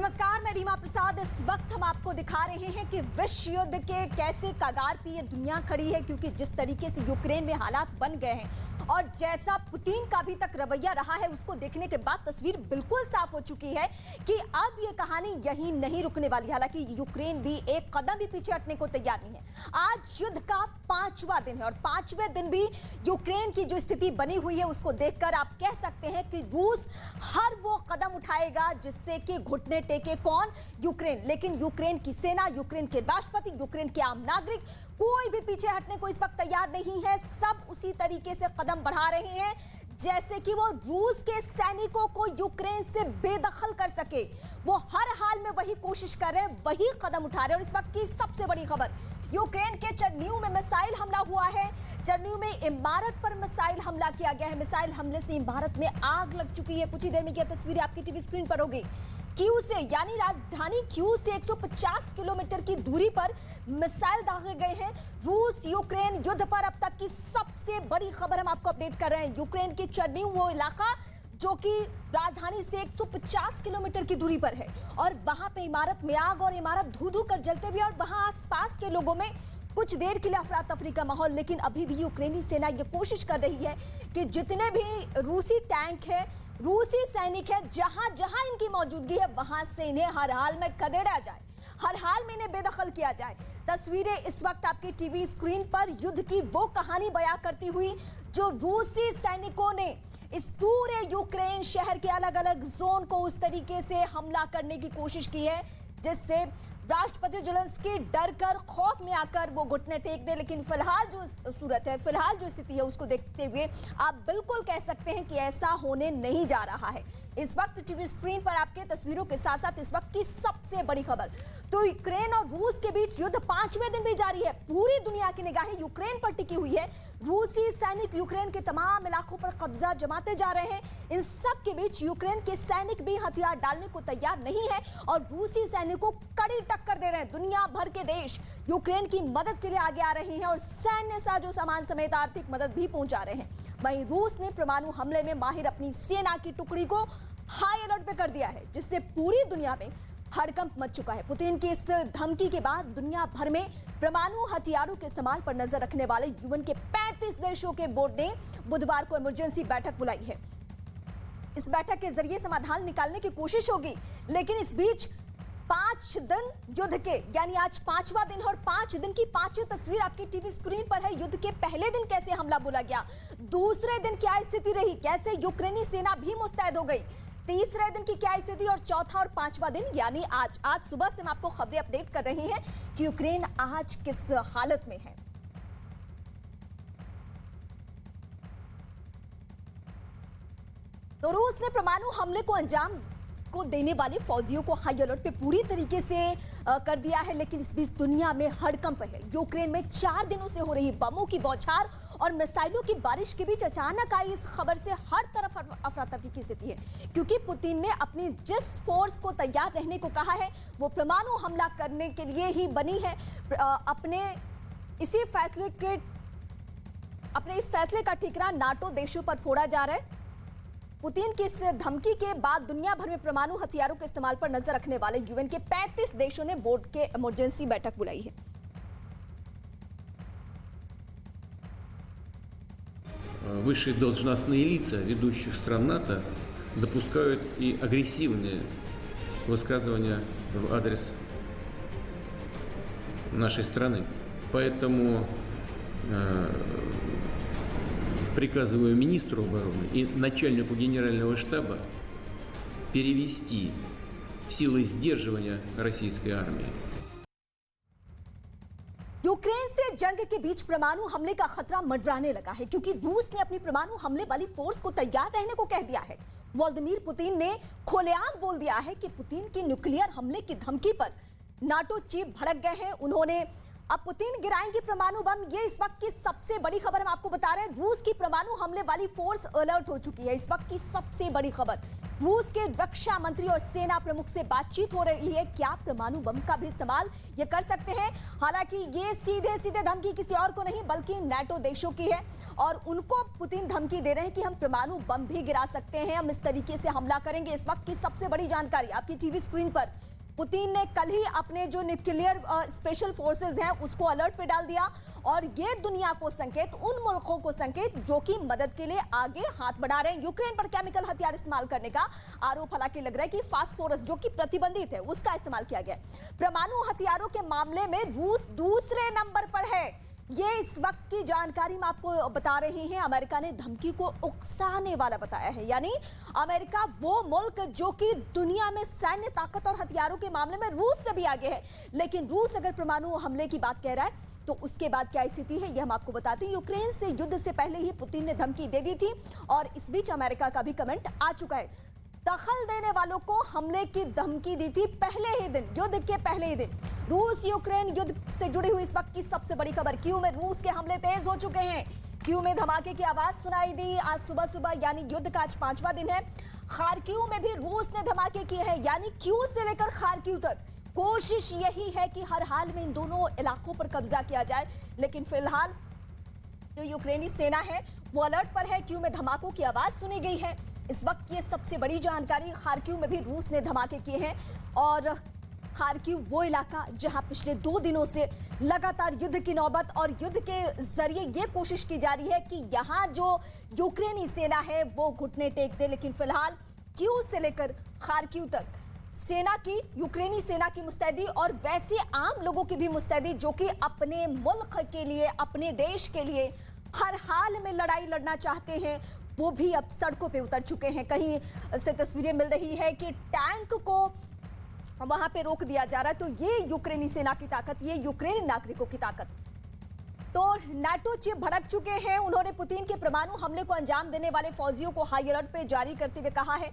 नमस्कार, मैं रीमा प्रसाद। इस वक्त हम आपको दिखा रहे हैं कि विश्व युद्ध के कैसे कगार पे ये दुनिया खड़ी है, क्योंकि जिस तरीके से यूक्रेन में हालात बन गए हैं और जैसा पुतिन का अभी तक रवैया रहा है, उसको देखने के बाद तस्वीर बिल्कुल साफ हो चुकी है कि अब ये कहानी यहीं नहीं रुकने वाली। हालांकि यूक्रेन भी एक कदम भी पीछे हटने को तैयार नहीं है। आज युद्ध का 5वां दिन है और 5वें दिन भी यूक्रेन की जो स्थिति बनी हुई है उसको देखकर आप कह सकते हैं कि रूस हर वो कदम उठाएगा जिससे कि घुटने टेके कौन? यूक्रेन। लेकिन यूक्रेन की सेना, यूक्रेन के राष्ट्रपति, यूक्रेन के आम नागरिक कोई भी पीछे हटने को इस वक्त तैयार नहीं है। सब उसी तरीके से कदम बढ़ा रहे हैं जैसे कि वो रूस के सैनिकों को यूक्रेन से बेदखल कर सके। वो हर हाल में वही कोशिश कर रहे हैं, वही कदम उठा रहे हैं। और इस वक्त की सबसे बड़ी खबर, यूक्रेन के चरनीव में मिसाइल हमला हुआ है। चरनीव में इमारत पर मिसाइल हमला किया गया है। मिसाइल हमले से इमारत में आग लग चुकी है। कुछ ही देर में यह तस्वीरें आपकी टीवी स्क्रीन पर होगी। कीव से, यानी राजधानी कीव से 150 किलोमीटर की दूरी पर मिसाइल दागे गए हैं। रूस यूक्रेन युद्ध पर अब तक की सबसे बड़ी खबर हम आपको अपडेट कर रहे हैं। यूक्रेन के चरनीव, वो इलाका जो कि राजधानी से 150 किलोमीटर की दूरी पर है, और वहां पे इमारत में आग और इमारत धू धू कर जलते हुए, और वहां आसपास के लोगों में कुछ देर के लिए अफरा तफरी का माहौल। लेकिन अभी भी यूक्रेनी सेना ये कोशिश कर रही है कि जितने भी रूसी टैंक है, रूसी सैनिक है, जहां जहां इनकी मौजूदगी है वहां से इन्हें हर हाल में खदेड़ा जाए, हर हाल में इन्हें बेदखल किया जाए। तस्वीरें इस वक्त आपकी टीवी स्क्रीन पर युद्ध की वो कहानी बयां करती हुई जो रूसी सैनिकों ने इस पूरे यूक्रेन शहर के अलग अलग जोन को उस तरीके से हमला करने की कोशिश की है जिससे राष्ट्रपति ज़ेलेंस्की डर कर, खौफ में आकर वो घुटने टेक दे। लेकिन फिलहाल जो सूरत है, फिलहाल जो स्थिति है, उसको देखते हुए आप बिल्कुल कह सकते हैं कि ऐसा होने नहीं जा रहा है। इस वक्त टीवी स्क्रीन पर आपके तस्वीरों के साथ साथ इस वक्त की सबसे बड़ी खबर, तो यूक्रेन और रूस के बीच युद्ध 5वें दिन भी जारी है। पूरी दुनिया की निगाहें यूक्रेन पर टिकी हुई है। रूसी सैनिक यूक्रेन के तमाम इलाकों पर कब्जा जमाते जा रहे हैं। इन सब के बीच यूक्रेन के सैनिक भी हथियार डालने को तैयार नहीं है और रूसी सैनिकों कड़ी टक्कर दे रहे हैं। दुनिया भर के देश यूक्रेन की मदद के लिए आगे आ रहे हैं और सैन्य साजो सामान समेत आर्थिक मदद भी पहुंचा रहे हैं। वहीं रूस ने परमाणु हमले में माहिर अपनी सेना की टुकड़ी को हाई अलर्ट पे कर दिया है, जिससे पूरी दुनिया में हड़कंप मच चुका है। पुतिन की इस धमकी के बाद दुनिया भर में परमाणु हथियारों के इस्तेमाल पर नजर रखने वाले यूएन के 35 देशों के बोर्ड ने बुधवार को इमरजेंसी बैठक बुलाई है। इस बैठक के जरिए समाधान निकालने की कोशिश होगी, लेकिन इस बीच 5 दिन युद्ध के, यानी आज 5वां दिन और 5 दिन की 5वीं तस्वीर आपकी टीवी स्क्रीन पर है। युद्ध के पहले दिन कैसे हमला बोला गया, दूसरे दिन क्या स्थिति रही, कैसे यूक्रेनी सेना भी मुस्तैद हो गई, तीसरे दिन की क्या स्थिति, और चौथा और 5वां दिन यानी आज सुबह से हम आपको खबरें अपडेट कर रहे हैं कि यूक्रेन आज किस हालत में है। तो रूस ने परमाणु हमले को अंजाम को देने वाले फौजियों को हाई अलर्ट पे पूरी तरीके से कर दिया है। लेकिन इस बीच दुनिया में हड़कंप है। यूक्रेन में 4 दिनों से हो रही बमों की बौछार और मिसाइलों की बारिश के बीच अचानक आई इस खबर से हर तरफ अफरा तफरी की स्थिति है, क्योंकि पुतिन ने अपनी जिस फोर्स को तैयार रहने को कहा है वो परमाणु हमला करने के लिए ही बनी है। अपने इस फैसले का ठिकरा नाटो देशों पर फोड़ा जा रहा है। पुतिन की इस धमकी के बाद दुनिया भर में परमाणु हथियारों के इस्तेमाल पर नजर रखने वाले यूएन के 35 देशों ने बोर्ड के इमरजेंसी बैठक बुलाई है। Высшие должностные лица ведущих стран НАТО допускают и агрессивные высказывания в адрес нашей страны. Поэтому приказываю министру обороны и начальнику генерального штаба перевести силы сдерживания российской армии. यूक्रेन से जंग के बीच परमाणु हमले का खतरा मंडराने लगा है, क्योंकि रूस ने अपनी परमाणु हमले वाली फोर्स को तैयार रहने को कह दिया है। व्लादिमीर पुतिन ने खुलेआम बोल दिया है कि पुतिन की न्यूक्लियर हमले की धमकी पर नाटो चीफ भड़क गए हैं। उन्होंने अब पुतिन गिराएंगे परमाणु बम, ये इस वक्त की सबसे बड़ी खबर हम आपको बता रहे हैं। रूस की परमाणु हमले वाली फोर्स अलर्ट हो चुकी है। इस वक्त की सबसे बड़ी खबर, रूस के रक्षा मंत्री और सेना प्रमुख से बातचीत हो रही है। क्या परमाणु बम का भी इस्तेमाल ये कर सकते हैं? हालांकि ये सीधे सीधे धमकी किसी और को नहीं बल्कि नाटो देशों की है और उनको पुतिन धमकी दे रहे हैं कि हम परमाणु बम भी गिरा सकते हैं, हम इस तरीके से हमला करेंगे। इस वक्त की सबसे बड़ी जानकारी आपकी टीवी स्क्रीन पर, पुतिन ने कल ही अपने जो न्यूक्लियर स्पेशल फोर्सेस हैं उसको अलर्ट पे डाल दिया और ये दुनिया को संकेत, उन मुल्कों को संकेत जो कि मदद के लिए आगे हाथ बढ़ा रहे हैं। यूक्रेन पर केमिकल हथियार इस्तेमाल करने का आरोप हालांकि लग रहा है कि फास्फोरस जो कि प्रतिबंधित है उसका इस्तेमाल किया गया। परमाणु हथियारों के मामले में रूस दूसरे नंबर पर है। ये इस वक्त की जानकारी हम आपको बता रहे हैं। अमेरिका ने धमकी को उकसाने वाला बताया है, यानी अमेरिका वो मुल्क जो कि दुनिया में सैन्य ताकत और हथियारों के मामले में रूस से भी आगे है। लेकिन रूस अगर परमाणु हमले की बात कह रहा है तो उसके बाद क्या स्थिति है ये हम आपको बताते हैं। यूक्रेन से युद्ध से पहले ही पुतिन ने धमकी दे दी थी और इस बीच अमेरिका का भी कमेंट आ चुका है। दखल देने वालों को हमले की धमकी दी थी पहले ही दिन, युद्ध के पहले ही दिन। रूस यूक्रेन युद्ध से जुड़ी हुई इस वक्त की सबसे बड़ी खबर, कीव में रूस के हमले तेज हो चुके हैं। कीव में धमाके की आवाज सुनाई दी आज सुबह यानी युद्ध का आज 5वां दिन है। खार्किव में भी रूस ने धमाके किए हैं, यानी कीव से लेकर खार्किव तक कोशिश यही है कि हर हाल में इन दोनों इलाकों पर कब्जा किया जाए। लेकिन फिलहाल जो यूक्रेनी सेना है वो अलर्ट पर है। कीव में धमाकों की आवाज सुनी गई है। इस वक्त ये सबसे बड़ी जानकारी, खार्किव में भी रूस ने धमाके किए हैं और खार्किव वो इलाका जहां पिछले 2 दिनों से लगातार युद्ध की नौबत और युद्ध के जरिए ये कोशिश की जा रही है कि यहां जो यूक्रेनी सेना है वो घुटने टेक दे। लेकिन फिलहाल कीव से लेकर खार्किव तक सेना की, यूक्रेनी सेना की मुस्तैदी और वैसे आम लोगों की भी मुस्तैदी जो कि अपने मुल्क के लिए, अपने देश के लिए हर हाल में लड़ाई लड़ना चाहते हैं, वो भी अब सड़कों पे उतर चुके हैं। कहीं से तस्वीरें मिल रही है कि टैंक को वहां पे रोक दिया जा रहा है। तो ये यूक्रेनी सेना की ताकत, ये यूक्रेनी नागरिकों की ताकत। तो नाटो चीफ भड़क चुके हैं। उन्होंने पुतिन के परमाणु हमले को अंजाम देने वाले फौजियों को हाई अलर्ट पे जारी करते हुए कहा है।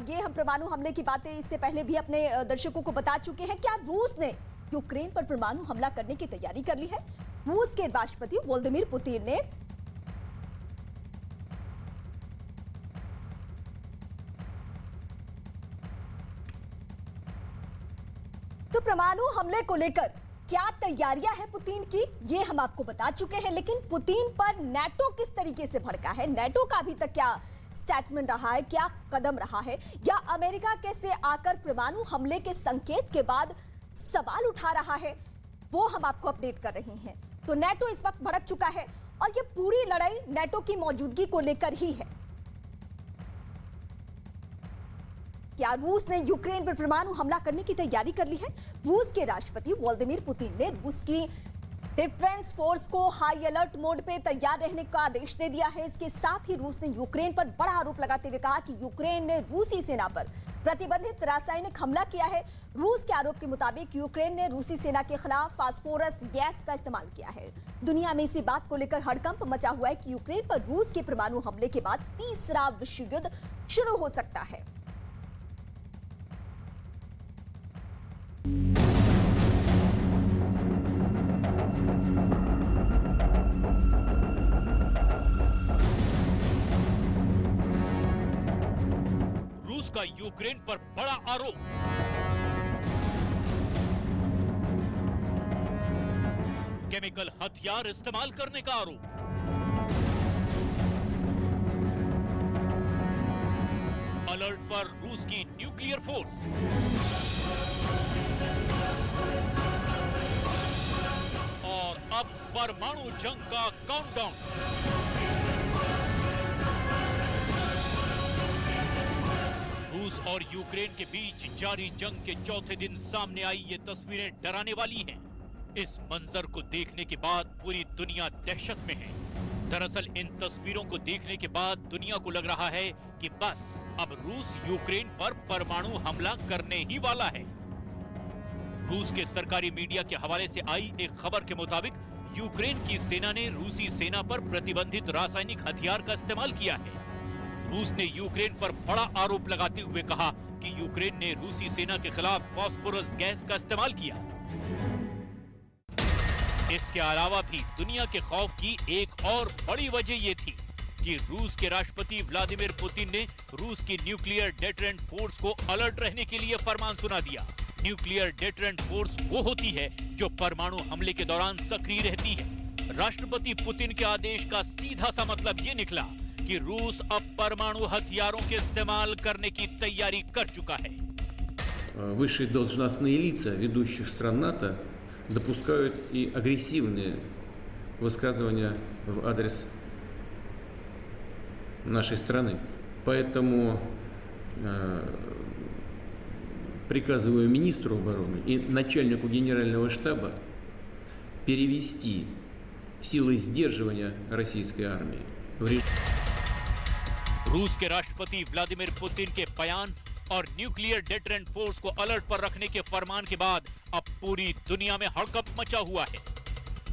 ये हम परमाणु हमले की बातें इससे पहले भी अपने दर्शकों को बता चुके हैं। क्या रूस ने यूक्रेन पर परमाणु हमला करने की तैयारी कर ली है? रूस के राष्ट्रपति व्लादिमीर पुतिन ने तो परमाणु हमले को लेकर क्या तैयारियां हैं पुतिन की, ये हम आपको बता चुके हैं। लेकिन पुतिन पर नाटो किस तरीके से भड़का है, नाटो का अभी तक क्या स्टेटमेंट रहा है, क्या कदम रहा है, या अमेरिका कैसे आकर परमाणु हमले के संकेत के बाद सवाल उठा रहा है, वो हम आपको अपडेट कर रहे हैं। तो नाटो इस वक्त भड़क चुका है और ये पूरी लड़ाई नाटो की मौजूदगी को लेकर ही है। क्या रूस ने यूक्रेन पर परमाणु हमला करने की तैयारी कर ली है? रूस के राष्ट्रपति व्लादिमीर पुतिन ने रूस की डिफेंस फोर्स को हाई अलर्ट मोड पे तैयार रहने का आदेश दे दिया है। इसके साथ ही रूस ने यूक्रेन पर बड़ा आरोप लगाते हुए कहा कि यूक्रेन ने रूसी सेना पर प्रतिबंधित रासायनिक हमला किया है। रूस के आरोप के मुताबिक यूक्रेन ने रूसी सेना के खिलाफ फास्फोरस गैस का इस्तेमाल किया है। दुनिया में इसी बात को लेकर हड़कंप मचा हुआ है कि यूक्रेन पर रूस के परमाणु हमले के बाद तीसरा विश्व युद्ध शुरू हो सकता है। रूस का यूक्रेन पर बड़ा आरोप। केमिकल हथियार इस्तेमाल करने का आरोप। अलर्ट पर रूस की न्यूक्लियर फोर्स। और अब परमाणु जंग का काउंटडाउन। रूस और यूक्रेन के बीच जारी जंग के चौथे दिन सामने आई ये तस्वीरें डराने वाली हैं। इस मंजर को देखने के बाद पूरी दुनिया दहशत में है। दरअसल इन तस्वीरों को देखने के बाद दुनिया को लग रहा है कि बस अब रूस यूक्रेन पर परमाणु हमला करने ही वाला है। रूस के सरकारी मीडिया के हवाले से आई एक खबर के मुताबिक यूक्रेन की सेना ने रूसी सेना पर प्रतिबंधित रासायनिक हथियार का इस्तेमाल किया है। रूस ने यूक्रेन पर बड़ा आरोप लगाते हुए कहा कि यूक्रेन ने रूसी सेना के खिलाफ फास्फोरस गैस का इस्तेमाल किया। इसके अलावा भी दुनिया के खौफ की एक और बड़ी वजह ये थी कि रूस के राष्ट्रपति व्लादिमीर पुतिन ने रूस की न्यूक्लियर डेटरेंट फोर्स को अलर्ट रहने के लिए फरमान सुना दिया। न्यूक्लियर डेटरेंट फोर्स वो होती है जो परमाणु हमले के दौरान सक्रिय रहती है। राष्ट्रपति पुतिन के आदेश का सीधा सा मतलब ये निकला कि रूस अब परमाणु हथियारों के इस्तेमाल करने की तैयारी कर चुका है। Высшие должностные лица ведущих стран НАТО допускают и агрессивные высказывания в адрес нашей страны. Поэтому приказываю министру обороны и начальнику генерального штаба перевести силы сдерживания российской армии в режим. रूस के राष्ट्रपति व्लादिमीर पुतिन के बयान और न्यूक्लियर डेटरेंट फोर्स को अलर्ट पर रखने के फरमान के बाद अब पूरी दुनिया में हड़कंप मचा हुआ है।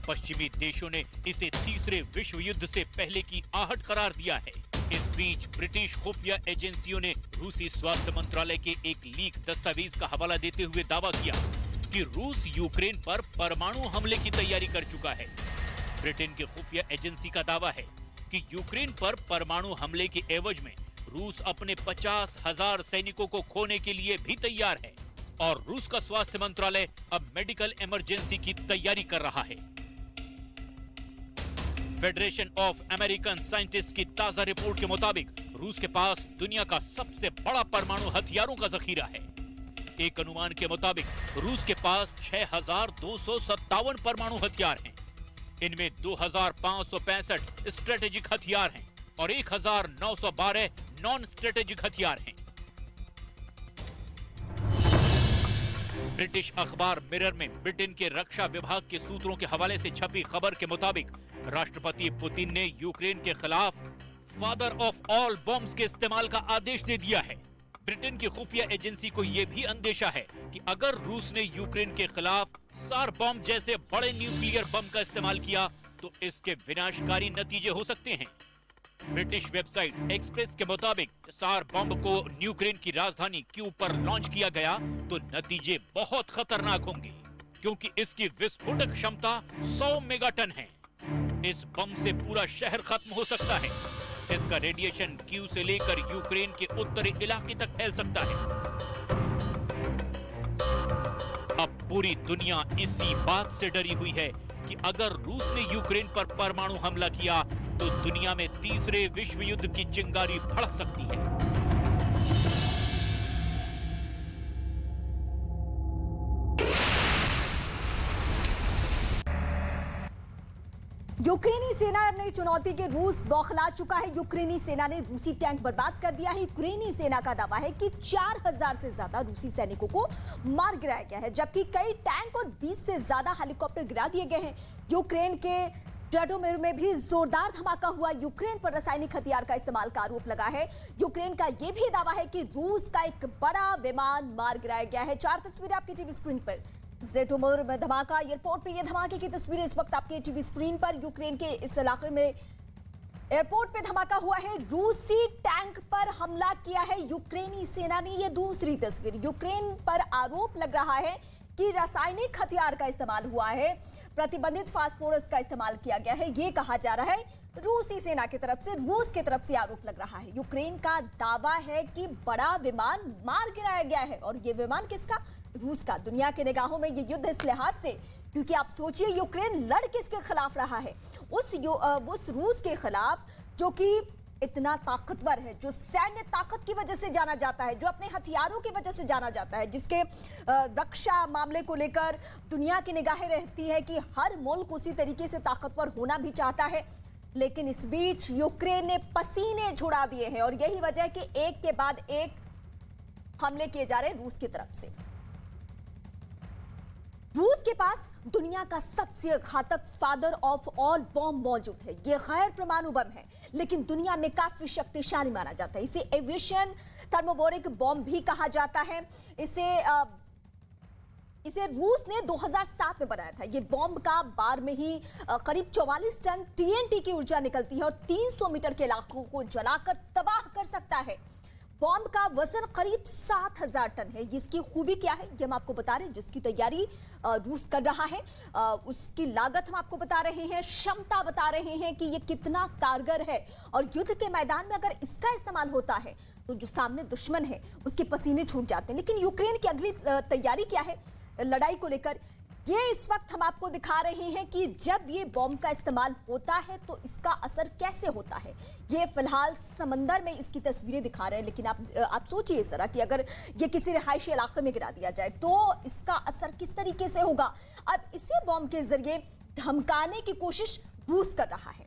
पश्चिमी देशों ने इसे तीसरे विश्व युद्ध से पहले की आहट करार दिया है। इस बीच ब्रिटिश खुफिया एजेंसियों ने रूसी स्वास्थ्य मंत्रालय के एक लीक दस्तावेज का हवाला देते हुए दावा किया कि रूस यूक्रेन पर परमाणु हमले की तैयारी कर चुका है। ब्रिटेन की खुफिया एजेंसी का दावा है कि यूक्रेन पर परमाणु हमले के एवज में रूस अपने 50,000 सैनिकों को खोने के लिए भी तैयार है और रूस का स्वास्थ्य मंत्रालय अब मेडिकल इमरजेंसी की तैयारी कर रहा है। फेडरेशन ऑफ अमेरिकन साइंटिस्ट की ताजा रिपोर्ट के मुताबिक रूस के पास दुनिया का सबसे बड़ा परमाणु हथियारों का जखीरा है। एक अनुमान के मुताबिक रूस के पास 6,257 परमाणु हथियार हैं। इनमें 2,565 स्ट्रेटेजिक हथियार हैं और 1,912 नॉन स्ट्रेटेजिक हथियार हैं। ब्रिटिश अखबार मिरर में ब्रिटेन के रक्षा विभाग के सूत्रों के हवाले से छपी खबर के मुताबिक राष्ट्रपति पुतिन ने यूक्रेन के खिलाफ फादर ऑफ ऑल बॉम्ब्स के इस्तेमाल का आदेश दे दिया है। ब्रिटेन की खुफिया एजेंसी को यह भी अंदेशा है कि अगर रूस ने यूक्रेन के खिलाफ सार बम जैसे बड़े न्यूक्लियर बम का इस्तेमाल किया तो इसके विनाशकारी नतीजे हो सकते हैं। ब्रिटिश वेबसाइट एक्सप्रेस के मुताबिक सार बम को यूक्रेन की राजधानी कीव पर लॉन्च किया गया तो नतीजे बहुत खतरनाक होंगे क्योंकि इसकी विस्फोटक क्षमता 100 मेगाटन है। इस बम से पूरा शहर खत्म हो सकता है। इसका रेडिएशन कीव से लेकर यूक्रेन के उत्तरी इलाके तक फैल सकता है। अब पूरी दुनिया इसी बात से डरी हुई है कि अगर रूस ने यूक्रेन पर परमाणु हमला किया तो दुनिया में तीसरे विश्व युद्ध की चिंगारी भड़क सकती है। यूक्रेनी सेना ने चुनौती के रूस बौखला चुका है। यूक्रेनी सेना ने रूसी टैंक बर्बाद कर दिया है। यूक्रेनी सेना का दावा है कि 4,000 से ज्यादा रूसी सैनिकों को मार गिराया गया है, जबकि कई टैंक और 20 से ज्यादा हेलीकॉप्टर गिरा दिए गए हैं। यूक्रेन के ड्राडोमिर में भी जोरदार धमाका हुआ। यूक्रेन पर रासायनिक हथियार का इस्तेमाल का आरोप लगा है। यूक्रेन का यह भी दावा है कि रूस का एक बड़ा विमान मार गिराया गया है। 4 तस्वीरें आपकी टीवी स्क्रीन पर। ज़िटोमिर में धमाका, एयरपोर्ट पे ये धमाके की तस्वीरें इस वक्त आपके टीवी स्क्रीन पर। यूक्रेन के इस इलाके में एयरपोर्ट पे धमाका हुआ है। रूसी टैंक पर हमला किया है यूक्रेनी सेना ने। ये दूसरी तस्वीर। यूक्रेन पर आरोप लग रहा है कि रासायनिक हथियार का इस्तेमाल हुआ है, प्रतिबंधित फास्फोरस का इस्तेमाल किया गया है। ये कहा जा रहा है रूसी सेना की तरफ से, रूस की तरफ से आरोप लग रहा है। यूक्रेन का दावा है कि बड़ा विमान मार गिराया गया है और ये विमान किसका? रूस का। दुनिया के निगाहों में ये युद्ध इस लिहाज से, क्योंकि आप सोचिए यूक्रेन लड़ किसके खिलाफ रहा है? उस रूस के खिलाफ जो कि इतना ताकतवर है, जो सैन्य ताकत की वजह से जाना जाता है, जो अपने हथियारों की वजह से जाना जाता है, जिसके रक्षा मामले को लेकर दुनिया की निगाहें रहती है कि हर मुल्क उसी तरीके से ताकतवर होना भी चाहता है। लेकिन इस बीच यूक्रेन ने पसीने छुड़ा दिए हैं और यही वजह है कि एक के बाद एक हमले किए जा रहे हैं रूस की तरफ से। रूस के पास दुनिया का सबसे घातक फादर ऑफ ऑल बॉम्ब मौजूद है। यह गैर परमाणु बम है, लेकिन दुनिया में काफी शक्तिशाली माना जाता है। इसे एविएशन थर्मोबोरिक बॉम्ब भी कहा जाता है। इसे रूस ने 2007 में बनाया था। ये बॉम्ब का बार में ही करीब 44 टन TNT की ऊर्जा निकलती है और 300 मीटर के इलाकों को जलाकर तबाह कर सकता है। बॉम्ब का वजन करीब 7000 टन है। इसकी खूबी क्या है ये हम आपको बता रहे हैं। जिसकी तैयारी रूस कर रहा है, उसकी लागत हम आपको बता रहे हैं, क्षमता बता रहे हैं कि ये कितना कारगर है। और युद्ध के मैदान में अगर इसका इस्तेमाल होता है तो जो सामने दुश्मन है उसके पसीने छूट जाते हैं। लेकिन यूक्रेन की अगली तैयारी क्या है लड़ाई को लेकर, ये इस वक्त हम आपको दिखा रहे हैं कि जब ये बॉम्ब का इस्तेमाल होता है तो इसका असर कैसे होता है। ये फिलहाल समंदर में इसकी तस्वीरें दिखा रहे हैं, लेकिन आप सोचिए जरा कि अगर ये किसी रिहायशी इलाके में गिरा दिया जाए तो इसका असर किस तरीके से होगा। अब इसे बॉम्ब के जरिए धमकाने की कोशिश रूस कर रहा है।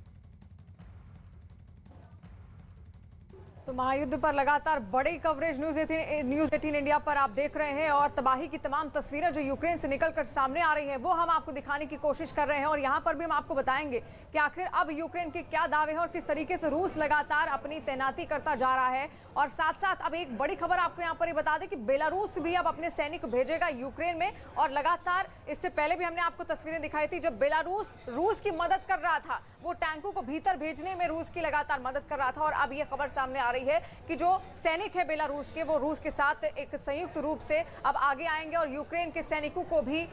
तो महायुद्ध पर लगातार बड़ी कवरेज न्यूज़ 18 इंडिया पर आप देख रहे हैं और तबाही की तमाम तस्वीरें जो यूक्रेन से निकलकर सामने आ रही हैं वो हम आपको दिखाने की कोशिश कर रहे हैं। और यहां पर भी हम आपको बताएंगे कि आखिर अब यूक्रेन के क्या दावे हैं और किस तरीके से रूस लगातार अपनी तैनाती करता जा रहा है। और साथ साथ अब एक बड़ी खबर आपको यहाँ पर ही बता दें कि बेलारूस भी अब अपने सैनिक भेजेगा यूक्रेन में। और लगातार इससे पहले भी हमने आपको तस्वीरें दिखाई थी जब बेलारूस रूस की मदद कर रहा था, वो टैंकों को भीतर भेजने में रूस की लगातार मदद कर रहा था। और अब ये खबर सामने आ रही है कि जो सैनिक है बेलारूस के वो रूस के साथ एक संयुक्त रूप से अब आगे आएंगे और यूक्रेन के सैनिकों को भी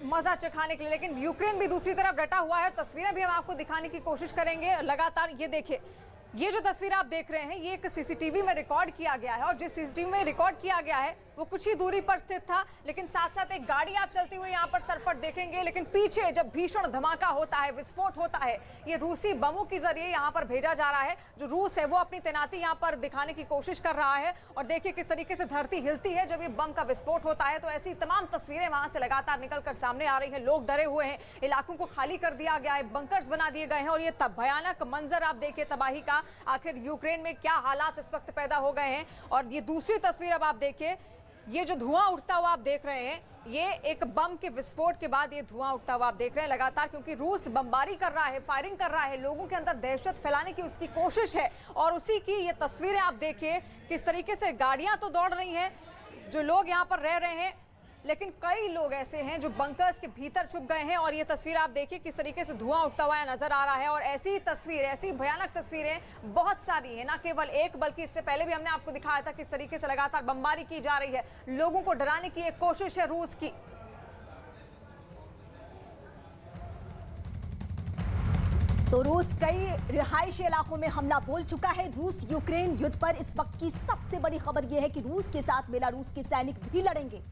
मजा चखाने के लिए। लेकिन यूक्रेन भी दूसरी तरफ डटा हुआ है। तस्वीरें भी हम आपको दिखाने की कोशिश करेंगे लगातार। ये देखिए, ये जो तस्वीर आप देख रहे हैं ये एक सीसीटीवी में रिकॉर्ड किया गया है और जिस सीसीटीवी में रिकॉर्ड किया गया है वो कुछ ही दूरी पर स्थित था। लेकिन साथ साथ एक गाड़ी आप चलती हुई यहाँ पर सरपट देखेंगे। लेकिन पीछे जब भीषण धमाका होता है, विस्फोट होता है, ये रूसी बमों के जरिए यहाँ पर भेजा जा रहा है। जो रूस है वो अपनी तैनाती यहाँ पर दिखाने की कोशिश कर रहा है। और देखिए किस तरीके से धरती हिलती है जब ये बम का विस्फोट होता है। तो ऐसी तमाम तस्वीरें वहां से लगातार निकलकर सामने आ रही है। लोग डरे हुए हैं, इलाकों को खाली कर दिया गया है, बंकर्स बना दिए गए हैं। और ये तब भयानक मंजर आप देखिए तबाही का, आखिर यूक्रेन में क्या हालात इस वक्त पैदा हो गए हैं। और ये दूसरी तस्वीर अब आप देखिए, ये जो धुआं उठता हुआ आप देख रहे हैं ये एक बम के विस्फोट के बाद ये धुआं उठता हुआ आप देख रहे हैं लगातार, क्योंकि रूस बमबारी कर रहा है, फायरिंग कर रहा है, लोगों के अंदर दहशत फैलाने की उसकी कोशिश है। और उसी की ये तस्वीरें आप देखिए किस तरीके से गाड़ियां तो दौड़ रही हैं, जो लोग यहाँ पर रह रहे हैं, लेकिन कई लोग ऐसे हैं जो बंकर्स के भीतर छुप गए हैं। और ये तस्वीर आप देखिए किस तरीके से धुआं उठता हुआ नजर आ रहा है। और ऐसी तस्वीर, ऐसी भयानक तस्वीरें बहुत सारी हैं, ना केवल एक बल्कि इससे पहले भी हमने आपको दिखाया था किस तरीके से लगातार बमबारी की जा रही है, लोगों को डराने की एक कोशिश है रूस की। तो रूस कई रिहायशी इलाकों में हमला बोल चुका है। रूस यूक्रेन युद्ध पर इस वक्त की सबसे बड़ी खबर यह है कि रूस के साथ बेलारूस के सैनिक भी लड़ेंगे।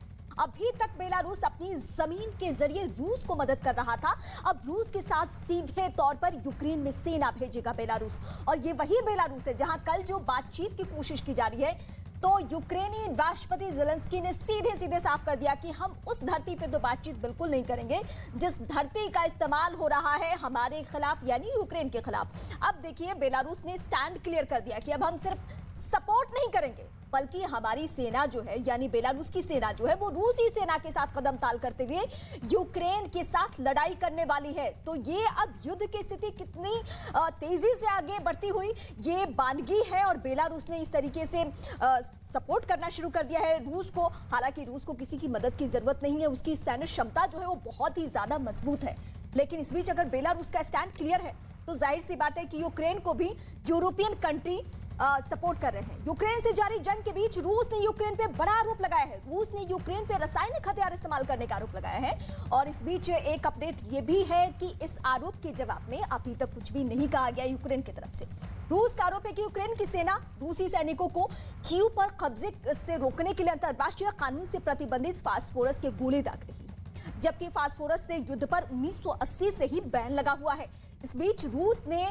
अभी तक बेलारूस अपनी जमीन के जरिए रूस को मदद कर रहा था, अब रूस के साथ सीधे तौर पर यूक्रेन में सेना भेजेगा बेलारूस। और ये वही बेलारूस है जहां कल जो बातचीत की कोशिश की जा रही है, तो यूक्रेनी राष्ट्रपति ज़ेलेंस्की ने सीधे साफ कर दिया कि हम उस धरती पे तो बातचीत बिल्कुल नहीं करेंगे जिस धरती का इस्तेमाल हो रहा है हमारे खिलाफ, यानी यूक्रेन के खिलाफ। अब देखिए बेलारूस ने स्टैंड क्लियर कर दिया कि अब हम सिर्फ सपोर्ट नहीं करेंगे बल्कि हमारी सेना जो है, यानी बेलारूस की सेना जो है, वो रूसी सेना के साथ कदम ताल करते हुए यूक्रेन के साथ लड़ाई करने वाली है। तो ये अब युद्ध की स्थिति कितनी तेजी से आगे बढ़ती हुई ये बानगी है। और बेलारूस ने इस तरीके से सपोर्ट करना शुरू कर दिया है रूस को। हालांकि रूस को किसी की मदद की जरूरत नहीं है, उसकी सैन्य क्षमता जो है वो बहुत ही ज्यादा मजबूत है। लेकिन इस बीच अगर बेलारूस का स्टैंड क्लियर है तो जाहिर सी बात है कि यूक्रेन को भी यूरोपियन कंट्री सपोर्ट कर रहे हैं। यूक्रेन से जारी जंग के बीच रूस ने यूक्रेन पे बड़ा आरोप लगाया है। रूस ने यूक्रेन पे रासायनिक हथियार इस्तेमाल करने का आरोप लगाया है। और इस बीच एक अपडेट ये भी है कि इस आरोप के जवाब में अभी तक कुछ भी नहीं कहा गया यूक्रेन की तरफ से। रूस का आरोप है कि यूक्रेन की सेना रूसी सैनिकों को कीव पर कब्जे से रोकने के लिए अंतर्राष्ट्रीय कानून से प्रतिबंधित फास्फोरस के गोले दाग रही है, जबकि फास्फोरस से युद्ध पर 1980 से ही बैन लगा हुआ है। इस बीच रूस ने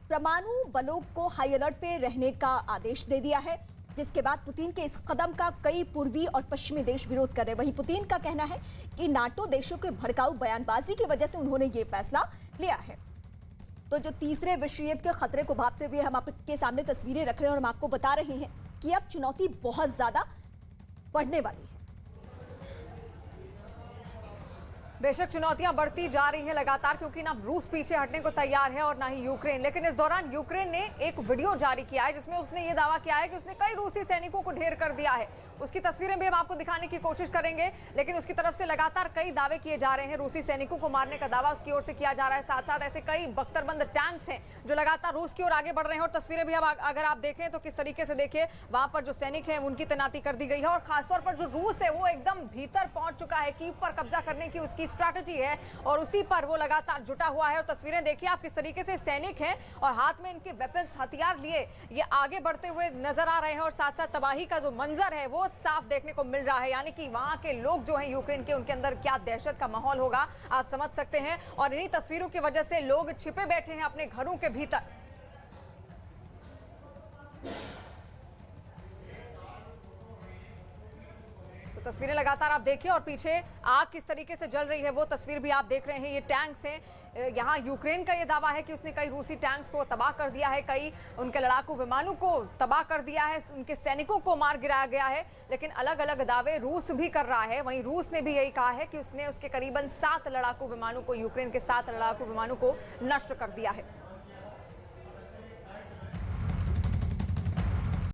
परमाणु बलों को हाई अलर्ट पे रहने का आदेश दे दिया है, जिसके बाद पुतिन के इस कदम का कई पूर्वी और पश्चिमी देश विरोध कर रहे हैं। वहीं पुतिन का कहना है कि नाटो देशों के भड़काऊ बयानबाजी की वजह से उन्होंने ये फैसला लिया है। तो जो तीसरे विश्व युद्ध के खतरे को भांपते हुए हम आपके सामने तस्वीरें रख रहे हैं और हम आपको बता रहे हैं कि अब चुनौती बहुत ज्यादा बढ़ने वाली है। बेशक चुनौतियां बढ़ती जा रही हैं लगातार, क्योंकि ना रूस पीछे हटने को तैयार है और ना ही यूक्रेन। लेकिन इस दौरान यूक्रेन ने एक वीडियो जारी किया है जिसमें उसने ये दावा किया है कि उसने कई रूसी सैनिकों को ढेर कर दिया है। उसकी तस्वीरें भी हम आपको दिखाने की कोशिश करेंगे, लेकिन उसकी तरफ से लगातार कई दावे किए जा रहे हैं। रूसी सैनिकों को मारने का दावा उसकी ओर से किया जा रहा है। साथ साथ ऐसे कई बख्तरबंद टैंक्स हैं जो लगातार रूस की ओर आगे बढ़ रहे हैं। और तस्वीरें भी अब अगर आप देखें तो किस तरीके से देखिए, वहां पर जो सैनिक हैं उनकी तैनाती कर दी गई है। और खासतौर पर जो रूस है वो एकदम भीतर पहुंच चुका है। कीव पर कब्जा करने की उसकी स्ट्रैटेजी है और उसी पर वो लगातार जुटा हुआ है। और तस्वीरें देखिए आप किस तरीके से सैनिक हैं और हाथ में इनके वेपन्स, हथियार लिए ये आगे बढ़ते हुए नजर आ रहे हैं। और साथ साथ तबाही का जो मंजर है वो साफ देखने को मिल रहा है, यानी कि वहां के लोग जो हैं यूक्रेन के, उनके अंदर क्या दहशत का माहौल होगा आप समझ सकते हैं। और इन्हीं तस्वीरों की वजह से लोग छिपे बैठे हैं अपने घरों के भीतर। तो तस्वीरें लगातार आप देखिए और पीछे आग किस तरीके से जल रही है वो तस्वीर भी आप देख रहे हैं। ये टैंक्स हैं। यहाँ यूक्रेन का ये दावा है कि उसने कई रूसी टैंक्स को तबाह कर दिया है, कई उनके लड़ाकू विमानों को तबाह कर दिया है, उनके सैनिकों को मार गिराया गया है। लेकिन अलग अलग दावे रूस भी कर रहा है। वहीं रूस ने भी यही कहा है कि उसने उसके करीबन 7 लड़ाकू विमानों को, यूक्रेन के 7 लड़ाकू विमानों को नष्ट कर दिया है।